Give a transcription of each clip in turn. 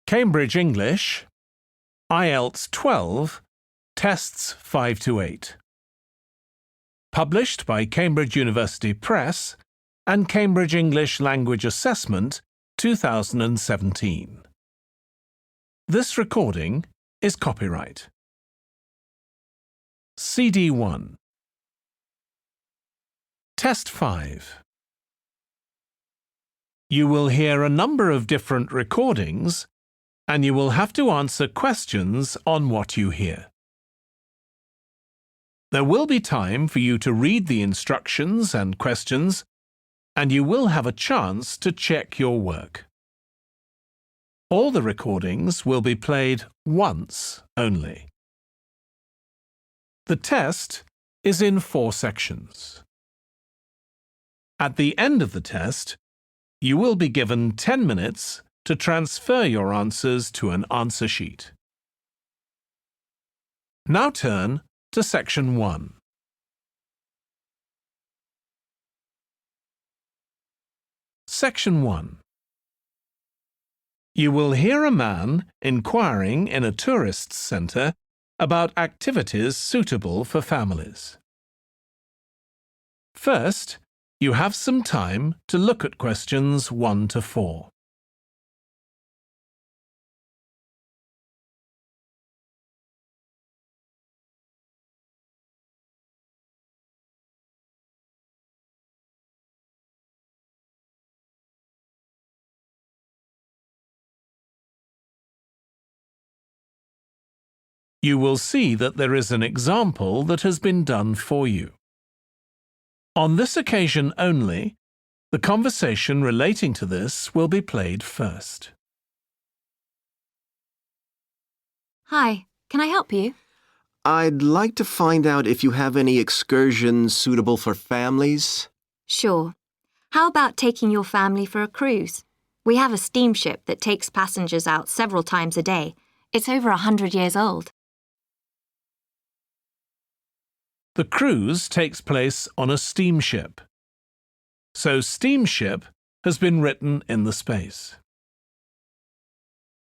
Cambridge English, IELTS 12, Tests 5 to 8. Published by Cambridge University Press and Cambridge English Language Assessment 2017. This recording is copyright. CD 1. Test 5. You will hear a number of different recordings and you will have to answer questions on what you hear. There will be time for you to read the instructions and questions, and you will have a chance to check your work. All the recordings will be played once only. The test is in 4 sections. At the end of the test, you will be given 10 minutes to transfer your answers to an answer sheet. Now turn to Section 1. Section 1. You will hear a man inquiring in a tourist centre about activities suitable for families. First, you have some time to look at questions 1 to 4. You will see that there is an example that has been done for you. On this occasion only, the conversation relating to this will be played first. Hi, can I help you? I'd like to find out if you have any excursions suitable for families. Sure. How about taking your family for a cruise? We have a steamship that takes passengers out several times a day. It's over 100 years old. The cruise takes place on a steamship. So steamship has been written in the space.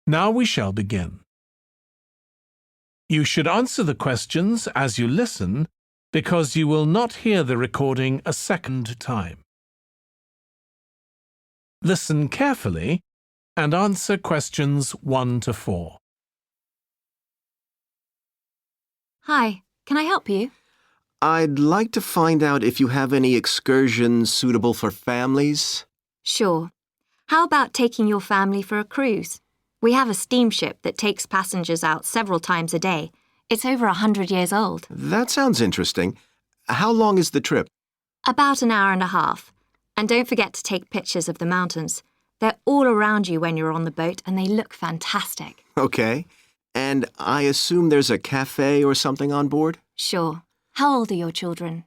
Now we shall begin. You should answer the questions as you listen because you will not hear the recording a second time. Listen carefully and answer questions 1 to 4. Hi, can I help you? I'd like to find out if you have any excursions suitable for families. Sure. How about taking your family for a cruise? We have a steamship that takes passengers out several times a day. It's over 100 years old. That sounds interesting. How long is the trip? About an hour and a half. And don't forget to take pictures of the mountains. They're all around you when you're on the boat and they look fantastic. Okay. And I assume there's a cafe or something on board? Sure. How old are your children?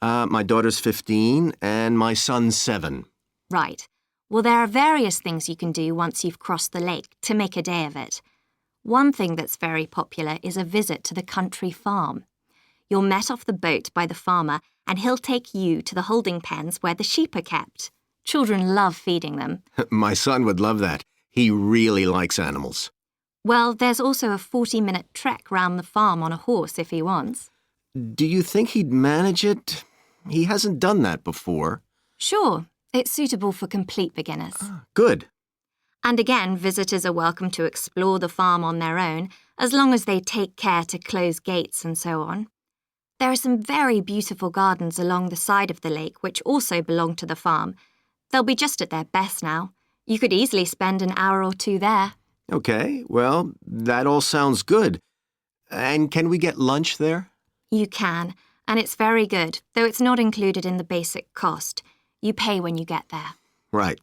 My daughter's 15 and my son's 7. Right. Well, there are various things you can do once you've crossed the lake to make a day of it. One thing that's very popular is a visit to the country farm. You're met off the boat by the farmer and he'll take you to the holding pens where the sheep are kept. Children love feeding them. My son would love that. He really likes animals. Well, there's also a 40-minute trek round the farm on a horse if he wants. Do you think he'd manage it? He hasn't done that before. Sure. It's suitable for complete beginners. Good. And again, visitors are welcome to explore the farm on their own, as long as they take care to close gates and so on. There are some very beautiful gardens along the side of the lake which also belong to the farm. They'll be just at their best now. You could easily spend an hour or 2 there. Okay, well, that all sounds good. And can we get lunch there? You can, and it's very good, though it's not included in the basic cost. You pay when you get there. Right.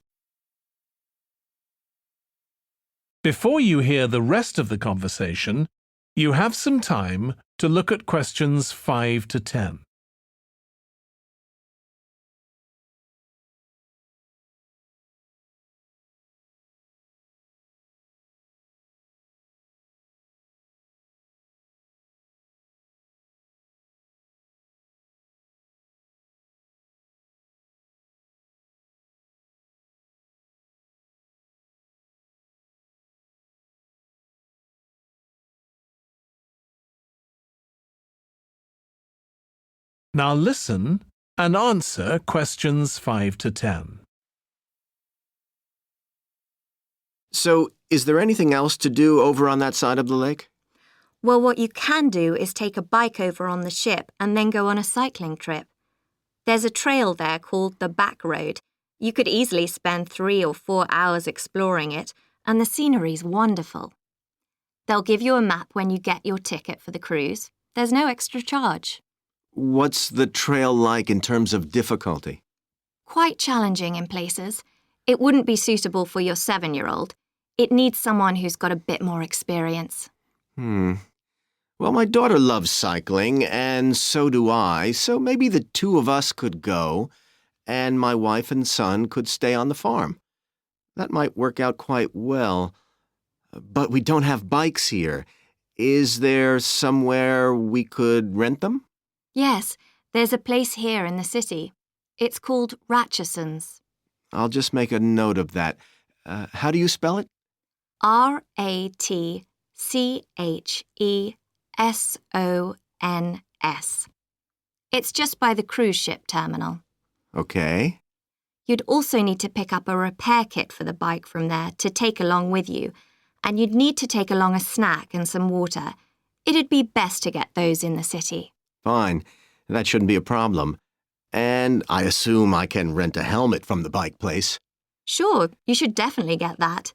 Before you hear the rest of the conversation, you have some time to look at questions 5 to 10. Now listen and answer questions 5 to 10. So, is there anything else to do over on that side of the lake? Well, what you can do is take a bike over on the ship and then go on a cycling trip. There's a trail there called the Back Road. You could easily spend 3 or 4 hours exploring it, and the scenery's wonderful. They'll give you a map when you get your ticket for the cruise. There's no extra charge. What's the trail like in terms of difficulty? Quite challenging in places. It wouldn't be suitable for your 7-year-old. It needs someone who's got a bit more experience. Well, my daughter loves cycling, and so do I, so maybe the two of us could go, and my wife and son could stay on the farm. That might work out quite well. But we don't have bikes here. Is there somewhere we could rent them? Yes, there's a place here in the city. It's called Ratcheson's. I'll just make a note of that. How do you spell it? Ratchesons. It's just by the cruise ship terminal. Okay. You'd also need to pick up a repair kit for the bike from there to take along with you, and you'd need to take along a snack and some water. It'd be best to get those in the city. Fine. That shouldn't be a problem. And I assume I can rent a helmet from the bike place. Sure, you should definitely get that.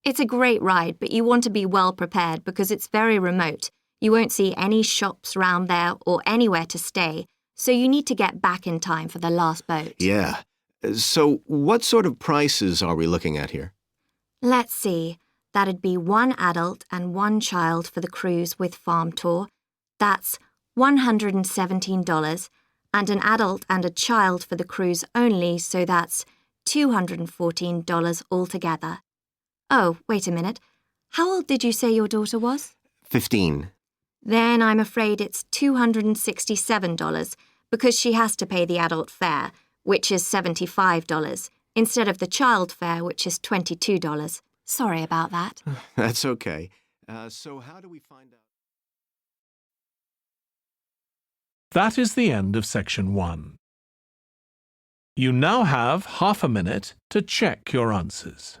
It's a great ride, but you want to be well prepared because it's very remote. You won't see any shops round there or anywhere to stay, so you need to get back in time for the last boat. Yeah. So what sort of prices are we looking at here? Let's see. That'd be 1 adult and 1 child for the cruise with farm tour. That's $117, and an adult and a child for the cruise only, so that's $214 altogether. Oh, wait a minute. How old did you say your daughter was? 15. Then I'm afraid it's $267 because she has to pay the adult fare, which is $75, instead of the child fare, which is $22. Sorry about that. That's okay. So how do we find out? That is the end of section 1. You now have half a minute to check your answers.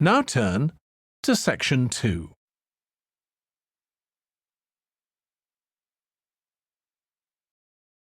Now turn to section 2.